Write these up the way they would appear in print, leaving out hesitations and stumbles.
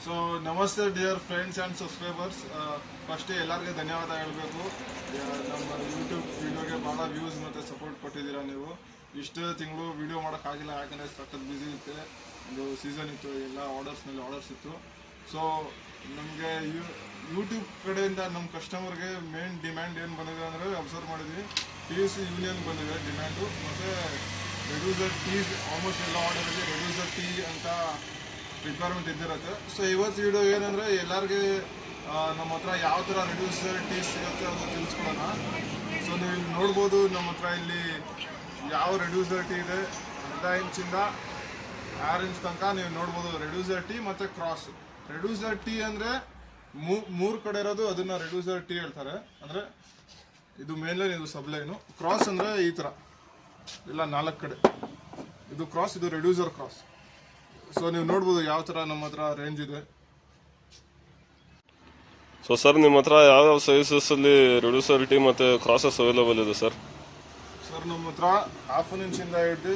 So ನಮಸ್ತೆ dear friends and subscribers. ಫಸ್ಟೇ ಎಲ್ಲರಿಗೆ ಧನ್ಯವಾದ ಹೇಳಬೇಕು. ನಮ್ಮ ಯೂಟ್ಯೂಬ್ ವಿಡಿಯೋಗೆ ಭಾಳ ವ್ಯೂಸ್ ಮತ್ತು ಸಪೋರ್ಟ್ ಕೊಟ್ಟಿದ್ದೀರಾ ನೀವು. ಇಷ್ಟು ತಿಂಗಳು ವೀಡಿಯೋ ಮಾಡೋಕ್ಕಾಗಿಲ್ಲ, ಯಾಕಂದರೆ ಸಖತ್ ಬ್ಯುಸಿ ಇತ್ತು. ಒಂದು ಸೀಸನ್ ಇತ್ತು, ಎಲ್ಲ ಆರ್ಡರ್ಸ್ ಇತ್ತು. ಸೊ ನಮಗೆ ಯೂಟ್ಯೂಬ್ ಕಡೆಯಿಂದ ನಮ್ಮ ಕಸ್ಟಮರ್ಗೆ ಮೇನ್ ಡಿಮ್ಯಾಂಡ್ ಏನು ಬಂದಿದೆ ಅಂದರೆ, ಅಬ್ಸರ್ವ್ ಮಾಡಿದ್ವಿ, PUC ಯೂನಿಯನ್ ಬಂದಿದೆ ಡಿಮ್ಯಾಂಡು. ಮತ್ತು ರೆಡ್ಯೂಸರ್ ಟೀಸ್ ಆಲ್ಮೋಸ್ಟ್ ಎಲ್ಲ ಆರ್ಡರಲ್ಲಿ ರೆಡ್ಯೂಸರ್ ಟೀ ಅಂತ ರಿಕ್ವೈರ್ಮೆಂಟ್ ಇದ್ದಿರುತ್ತೆ. ಸೊ ಇವತ್ತು ವಿಡಿಯೋ ಏನಂದರೆ, ಎಲ್ಲರಿಗೆ ನಮ್ಮ ಹತ್ರ ಯಾವ ಥರ ರೆಡ್ಯೂಸರ್ ಟೀ ಸಿಗುತ್ತೆ ಅದು ತಿಳಿಸ್ಕೊಡೋಣ. ಸೊ ನೀವು ಇಲ್ಲಿ ನೋಡ್ಬೋದು, ನಮ್ಮ ಹತ್ರ ಇಲ್ಲಿ ಯಾವ ರೆಡ್ಯೂಸರ್ ಟೀ ಇದೆ. 1/2 ಇಂಚಿಂದ 6 ಇಂಚ್ ತನಕ ನೀವು ನೋಡ್ಬೋದು ರೆಡ್ಯೂಸರ್ ಟೀ ಮತ್ತು ಕ್ರಾಸ್. ರೆಡ್ಯೂಸರ್ ಟೀ ಅಂದರೆ ಮೂರು ಕಡೆ ಇರೋದು, ಅದನ್ನು ರೆಡ್ಯೂಸರ್ ಟೀ ಹೇಳ್ತಾರೆ. ಅಂದರೆ ಇದು ಮೇನ್ಲೈನ್, ಇದು ಸಬ್ಲೈನು. ಕ್ರಾಸ್ ಅಂದರೆ ಈ ಥರ ಇಲ್ಲ 4 ಕಡೆ, ಇದು ಕ್ರಾಸ್, ಇದು ರೆಡ್ಯೂಸರ್ ಕ್ರಾಸ್. ಸೊ ನೀವು ನೋಡ್ಬೋದು ಯಾವ ಥರ ನಮ್ಮ ಹತ್ರ ರೇಂಜ್ ಇದೆ. ಸೊ ಸರ್, ನಿಮ್ಮ ಹತ್ರ ಯಾವ್ಯಾವ ಸೈಜಸ್ಸಲ್ಲಿ ರೆಡ್ಯೂಸರ್ ಟೀ ಮತ್ತು ಕ್ರಾಸಸ್ ಅವೈಲೇಬಲ್ ಇದೆ ಸರ್? ಸರ್ ನಮ್ಮ ಹತ್ರ 1/2 ಇಂಚಿಂದ ಹಿಡಿದು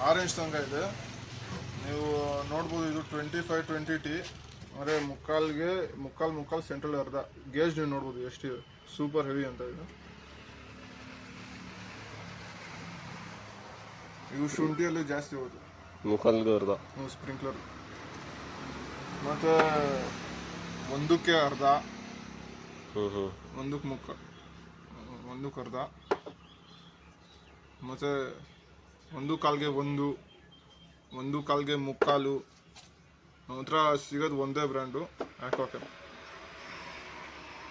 6 ಇಂಚ್ ತನಕ ಇದೆ. ನೀವು ನೋಡ್ಬೋದು, ಇದು 25-20 ಟೀ, ಅಂದರೆ ಮುಕ್ಕಾಲ್ ಸೆಂಟ್ರಲ್ ಅರ್ಧ ಗೇಜ್. ನೀವು ನೋಡ್ಬೋದು ಎಷ್ಟಿದೆ, ಸೂಪರ್ ಹೆವಿ ಅಂತ ಇದು. ಇವು ಶುಂಠಿಯಲ್ಲಿ ಜಾಸ್ತಿ ಹೋಗುತ್ತೆ, ಮುಕ್ಕಾಲ್ಗೆ ಅರ್ಧ ಸ್ಪ್ರಿಂಕ್ಲರ್. ಮತ್ತು ಒಂದಕ್ಕೆ ಅರ್ಧ, ಒಂದಕ್ಕೆ ಅರ್ಧ, ಮತ್ತು 1/4ಗೆ ಒಂದು ಕಾಲ್ಗೆ ಮುಕ್ಕಾಲು. ನಮ್ಮ ಹತ್ರ ಸಿಗೋದು ಒಂದೇ ಬ್ರ್ಯಾಂಡು, ಆಕ್ವಾಕೆಮ್.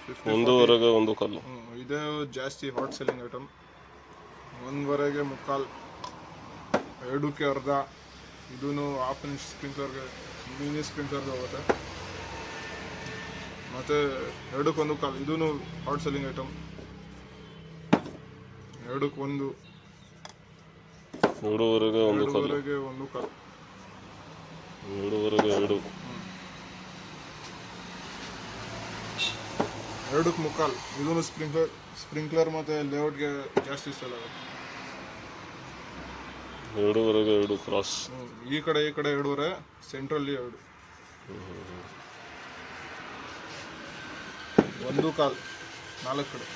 1.25ಗೆ 1/4. ಇದೇ ಜಾಸ್ತಿ ಹಾಟ್ ಸೆಲ್ಲಿಂಗ್ ಐಟಮ್. 1.25ಗೆ ಮುಕ್ಕಾಲು, 2ಕ್ಕೆ ಅರ್ಧ. ಇದೂ 1/2 ಇಂಚ್ ಸ್ಪ್ರಿಂಕ್ಲರ್ಗೆ, ಮಿನಿ ಸ್ಪ್ರಿಂಕ್ಲರ್ಗೆ ಹೋಗುತ್ತೆ. ಮತ್ತು 2ಕ್ಕೆ 1/4, ಇದೂ ಹಾಟ್ ಸೆಲ್ಲಿಂಗ್ ಐಟಮ್. 2ಕ್ಕೆ 1, 2.25ಗೆ 1/4, 2.25ಗೆ 1/4, 2.25ಗೆ 2, 2ಕ್ಕೆ ಮುಕ್ಕಾಲು. ಇದೂ ಸ್ಪ್ರಿಂಕ್ಲರ್ ಮತ್ತು ಲೇಔಟ್ಗೆ ಜಾಸ್ತಿ ಸೆಲ್ ಆಗುತ್ತೆ. 2.25ಗೆ 2 ಕ್ರಾಸ್. ಈ ಕಡೆ 2.5, ಸೆಂಟ್ರಲ್ಲಿ 2, 1/4, 4 ಕಡೆ.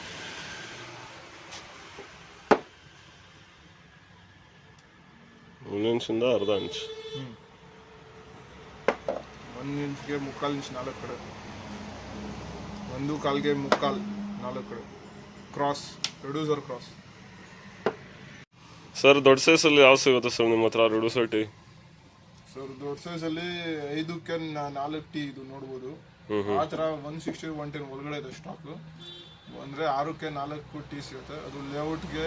ಒಂದು ಇಂಚಿಂದ ಅರ್ಧ ಇಂಚ್. 1 ಇಂಚ್ಗೆ ಮುಕ್ಕಾಲು ಇಂಚ್ 4 ಕಡೆ, 1/4ಗೆ ಮುಕ್ಕಾಲು 4 ಕಡೆ. Cross, reducer cross. ಸರ್, ದೊಡ್ಡ ಸೈಜಲ್ಲಿ ಯಾವ ಸಿಗುತ್ತೆ ಸರ್ ನಿಮ್ಮ ಹತ್ರ ರೆಡ್ಯೂಸರ್ ಟೀ? ಸರ್ ದೊಡ್ಡ ಸೈಜಲ್ಲಿ 5ಕ್ಕೆ 4 ಟೀ ಇದು ನೋಡ್ಬೋದು. ಆ ಥರ 160, 110 ಒಳಗಡೆ ಇದೆ ಸ್ಟಾಕು. ಅಂದರೆ 6ಕ್ಕೆ 4 ಟೀ ಸಿಗುತ್ತೆ. ಅದು ಲೇಔಟ್ಗೆ,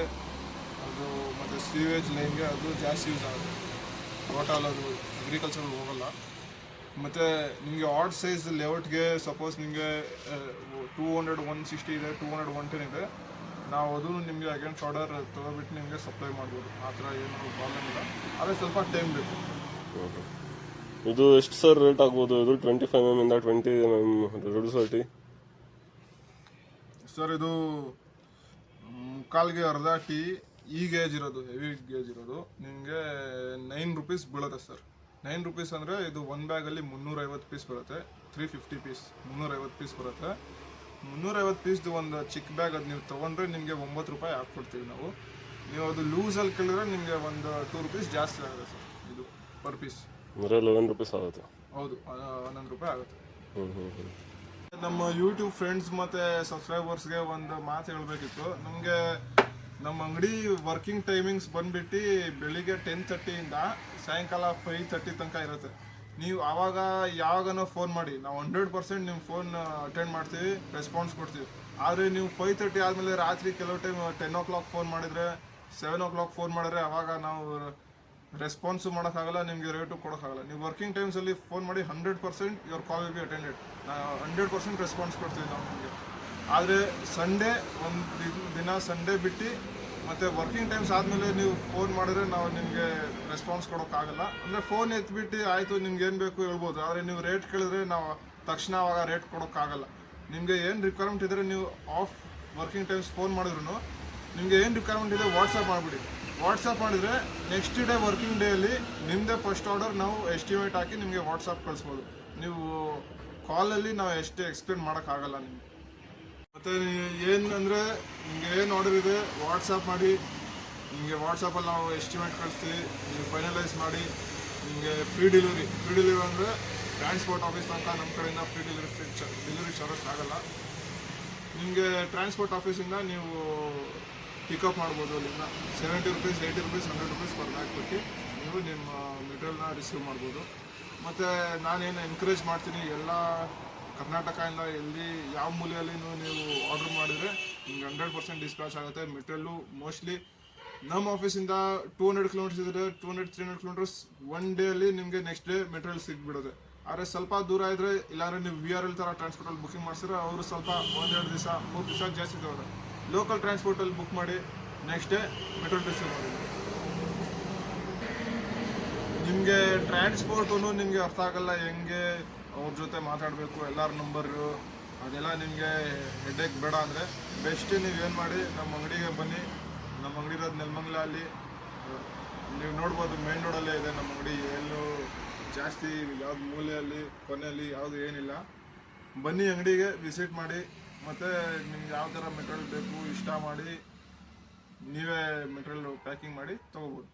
ಅದು ಮತ್ತು ಸೀವೇಜ್ ಲೈನ್ಗೆ ಅದು ಜಾಸ್ತಿ ಯೂಸ್ ಆಗುತ್ತೆ. ಟೋಟಲ್ ಅದು ಅಗ್ರಿಕಲ್ಚರ್ಗೆ ಹೋಗಲ್ಲ. ಮತ್ತು ನಿಮಗೆ ಆಡ್ ಸೈಜ್ ಲೇಔಟ್ಗೆ ಸಪೋಸ್ ನಿಮಗೆ 200, 160 ಇದೆ, 200, 110 ಇದೆ, ನಾವು ಅದು ನಿಮಗೆ ಅಗೇನ್ಸ್ಟ್ ಆರ್ಡರ್ ತೊಗೊಬಿಟ್ಟು ನಿಮಗೆ ಸಪ್ಲೈ ಮಾಡ್ಬೋದು. ಆ ಥರ ಏನು ಪ್ರಾಬ್ಲಮ್ ಇಲ್ಲ, ಆದರೆ ಸ್ವಲ್ಪ ಟೈಮ್ ಬೇಕು. ಇದು ಎಷ್ಟು ಸರ್ ರೇಟ್ ಆಗ್ಬೋದು? ಇದು 25 mm ಇಂದ 20 mm ರೆಡ್ಯೂಸರ್ ಟೀ. ಸರ್ ಇದು ಮುಕ್ಕಾಲ್ಗೆ ಅರ್ಧ ಟೀ, ಈ ಗೇಜ್ ಇರೋದು, ಹೆವಿ ಗೇಜ್ ಇರೋದು, ನಿಮಗೆ 9 ರೂಪೀಸ್ ಬೀಳುತ್ತೆ ಸರ್. 9 ರೂಪೀಸ್ ಅಂದರೆ ಇದು ಒಂದು ಬ್ಯಾಗಲ್ಲಿ 350 ಪೀಸ್ ಬರುತ್ತೆ. 350 ಪೀಸ್, 350 ಪೀಸ್ ಬರುತ್ತೆ. 350 ಪೀಸ್ದು ಒಂದು ಚಿಕ್ಕ ಬ್ಯಾಗ್, ಅದು ನೀವು ತೊಗೊಂಡ್ರೆ ನಿಮಗೆ 9 ರೂಪಾಯಿ ಹಾಕ್ಕೊಡ್ತೀವಿ ನಾವು. ನೀವು ಅದು ಲೂಸಲ್ಲಿ ಕೇಳಿದ್ರೆ ನಿಮಗೆ ಒಂದು 2 ರೂಪೀಸ್ ಜಾಸ್ತಿ ಆಗುತ್ತೆ ಸರ್, ಇದು ಪರ್ ಪೀಸ್. ಅಂದರೆ 11 ರೂಪೀಸ್ ಆಗುತ್ತೆ. ಹೌದು, 11 ರೂಪಾಯಿ ಆಗುತ್ತೆ. ನಮ್ಮ ಯೂಟ್ಯೂಬ್ ಫ್ರೆಂಡ್ಸ್ ಮತ್ತು ಸಬ್ಸ್ಕ್ರೈಬರ್ಸ್ಗೆ ಒಂದು ಮಾತು ಹೇಳಬೇಕಿತ್ತು. ನಮಗೆ ನಮ್ಮ ಅಂಗಡಿ ವರ್ಕಿಂಗ್ ಟೈಮಿಂಗ್ಸ್ ಬಂದುಬಿಟ್ಟು ಬೆಳಿಗ್ಗೆ 10:30 ಇಂದ ಸಾಯಂಕಾಲ 5:30 ತನಕ ಇರುತ್ತೆ. ನೀವು ಆವಾಗ ಯಾವಾಗನೋ ಫೋನ್ ಮಾಡಿ, ನಾವು 100% ನಿಮ್ಮ ಫೋನ್ ಅಟೆಂಡ್ ಮಾಡ್ತೀವಿ, ರೆಸ್ಪಾನ್ಸ್ ಕೊಡ್ತೀವಿ. ಆದರೆ ನೀವು 5:30 ಆದಮೇಲೆ ರಾತ್ರಿ ಕೆಲವು ಟೈಮ್ 10 o'clock ಫೋನ್ ಮಾಡಿದರೆ, 7 o'clock ಫೋನ್ ಮಾಡಿದ್ರೆ ಆವಾಗ ನಾವು ರೆಸ್ಪಾನ್ಸು ಮಾಡೋಕ್ಕಾಗಲ್ಲ, ನಿಮಗೆ ರೇಟು ಕೊಡೋಕ್ಕಾಗಲ್ಲ. ನೀವು ವರ್ಕಿಂಗ್ ಟೈಮ್ಸಲ್ಲಿ ಫೋನ್ ಮಾಡಿ 100% your call will be attended. 100% response ಕೊಡ್ತೀವಿ ನಾವು ನಿಮಗೆ. ಆದರೆ ಸಂಡೇ ಒಂದು ದಿನ ಸಂಡೇ ಬಿಟ್ಟು ಮತ್ತು ವರ್ಕಿಂಗ್ ಟೈಮ್ಸ್ ಆದಮೇಲೆ ನೀವು ಫೋನ್ ಮಾಡಿದ್ರೆ ನಾವು ನಿಮಗೆ ರೆಸ್ಪಾನ್ಸ್ ಕೊಡೋಕ್ಕಾಗಲ್ಲ. ಅಂದರೆ ಫೋನ್ ಎತ್ಬಿಟ್ಟು ಆಯಿತು ನಿಮ್ಗೆ ಏನು ಬೇಕು ಹೇಳ್ಬೋದು, ಆದರೆ ನೀವು ರೇಟ್ ಕೇಳಿದ್ರೆ ನಾವು ತಕ್ಷಣ ಆವಾಗ ರೇಟ್ ಕೊಡೋಕ್ಕಾಗಲ್ಲ. ನಿಮಗೆ ಏನು ರಿಕ್ವೈರ್ಮೆಂಟ್ ಇದ್ದರೆ ನೀವು ಆಫ್ ವರ್ಕಿಂಗ್ ಟೈಮ್ಸ್ ಫೋನ್ ಮಾಡಿದ್ರು ನಿಮಗೆ ಏನು ರಿಕ್ವೈರ್ಮೆಂಟ್ ಇದೆ ವಾಟ್ಸಪ್ ಮಾಡಿಬಿಡಿ. ವಾಟ್ಸಪ್ ಮಾಡಿದರೆ ನೆಕ್ಸ್ಟ್ ಡೇ ವರ್ಕಿಂಗ್ ಡೇಯಲ್ಲಿ ನಿಮ್ಮದೇ ಫಸ್ಟ್ ಆರ್ಡರ್ ನಾವು ಎಸ್ಟಿಮೇಟ್ ಹಾಕಿ ನಿಮಗೆ ವಾಟ್ಸಪ್ ಕಳಿಸ್ಬೋದು. ನೀವು ಕಾಲಲ್ಲಿ ನಾವು ಎಷ್ಟೇ ಎಕ್ಸ್ಪ್ಲೇನ್ ಮಾಡೋಕ್ಕಾಗಲ್ಲ ನಿಮಗೆ. ಮತ್ತು ಏನಂದರೆ ನಿಮಗೆ ಏನು ಆರ್ಡರ್ ಇದೆ ವಾಟ್ಸಪ್ ಮಾಡಿ, ನಿಮಗೆ ವಾಟ್ಸಪ್ಪಲ್ಲಿ ನಾವು ಎಸ್ಟಿಮೇಟ್ ಕಳಿಸ್ತೀವಿ, ನೀವು ಫೈನಲೈಸ್ ಮಾಡಿ ನಿಮಗೆ ಫ್ರೀ ಡೆಲಿವರಿ ಅಂದರೆ ಟ್ರಾನ್ಸ್ಪೋರ್ಟ್ ಆಫೀಸ್ ತನಕ ನಮ್ಮ ಕಡೆಯಿಂದ ಫ್ರೀ ಡೆಲಿವರಿ ಚಾರ್ಜಸ್ ಆಗಲ್ಲ. ನಿಮಗೆ ಟ್ರಾನ್ಸ್ಪೋರ್ಟ್ ಆಫೀಸಿಂದ ನೀವು ಪಿಕಪ್ ಮಾಡ್ಬೋದು. ಅಲ್ಲಿಂದ 70 rupees, 80 rupees, 100 rupees per bag ಕೊಟ್ಟು ನೀವು ನಿಮ್ಮ ಮೆಟೀರಿಯಲ್ನ ರಿಸೀವ್ ಮಾಡ್ಬೋದು. ಮತ್ತು ನಾನೇನು ಎನ್ಕರೇಜ್ ಮಾಡ್ತೀನಿ, ಎಲ್ಲ ಕರ್ನಾಟಕದಿಂದ ಎಲ್ಲಿ ಯಾವ ಮೂಲೆಯಲ್ಲಿ ನೀವು ಆರ್ಡ್ರ್ ಮಾಡಿದರೆ ನಿಮ್ಗೆ 100% ಡಿಸ್ಪ್ಯಾಚ್ ಆಗುತ್ತೆ. ಮೆಟೀರಿಯಲ್ಲು ಮೋಸ್ಟ್ಲಿ ನಮ್ಮ ಆಫೀಸಿಂದ 200 ಕಿಲೋಮೀಟರ್ಸ್ ಇದ್ದರೆ 200-300 ಕಿಲೋಮೀಟರ್ಸ್ ಒನ್ ಡೇಯಲ್ಲಿ ನಿಮಗೆ ನೆಕ್ಸ್ಟ್ ಡೇ ಮೆಟೀರಿಯಲ್ ಸಿಗ್ಬಿಡುತ್ತೆ. ಆದರೆ ಸ್ವಲ್ಪ ದೂರ ಇದ್ದರೆ ಇಲ್ಲಾಂದರೆ ನೀವು VRL ಥರ ಟ್ರಾನ್ಸ್ಪೋರ್ಟಲ್ಲಿ ಬುಕಿಂಗ್ ಮಾಡಿಸಿದ್ರೆ ಅವರು ಸ್ವಲ್ಪ 1-2 ದಿವಸ 3 ದಿವಸ ಜಾಸ್ತಿ ತಗೋತಾರೆ. ಲೋಕಲ್ ಟ್ರಾನ್ಸ್ಪೋರ್ಟಲ್ಲಿ ಬುಕ್ ಮಾಡಿ ನೆಕ್ಸ್ಟ್ ಡೇ ಮೆಟೀರಿಯಲ್ ರಿಸೀವ್ ಮಾಡಿ. ನಿಮಗೆ ಟ್ರಾನ್ಸ್ಪೋರ್ಟು ನಿಮಗೆ ಅರ್ಥ ಆಗಲ್ಲ, ಹೆಂಗೆ ಅವ್ರ ಜೊತೆ ಮಾತಾಡಬೇಕು, ಎಲ್ಲರ ನಂಬರು ಅದೆಲ್ಲ ನಿಮಗೆ ಹೆಡ್ಡೇಕ್ ಬೇಡ ಅಂದರೆ ಬೆಸ್ಟ್ ನೀವೇನು ಮಾಡಿ ನಮ್ಮ ಅಂಗಡಿಗೆ ಬನ್ನಿ. ನಮ್ಮ ಅಂಗಡಿ ಇರೋದು ನೆಲಮಂಗಲ. ಅಲ್ಲಿ ನೀವು ನೋಡ್ಬೋದು ಮೇನ್ ರೋಡಲ್ಲೇ ಇದೆ ನಮ್ಮ ಅಂಗಡಿ. ಎಲ್ಲೂ ಜಾಸ್ತಿ ಯಾವ್ದು ಮೂಲೆಯಲ್ಲಿ ಕೊನೆಯಲ್ಲಿ ಯಾವುದು ಏನಿಲ್ಲ. ಬನ್ನಿ ಅಂಗಡಿಗೆ ವಿಸಿಟ್ ಮಾಡಿ, ಮತ್ತು ನಿಮ್ಗೆ ಯಾವ ಥರ ಮೆಟೀರಿಯಲ್ ಬೇಕು ಇಷ್ಟ ಮಾಡಿ ನೀವೇ ಮೆಟೀರಿಯಲ್ ಪ್ಯಾಕಿಂಗ್ ಮಾಡಿ ತೊಗೋಬೋದು.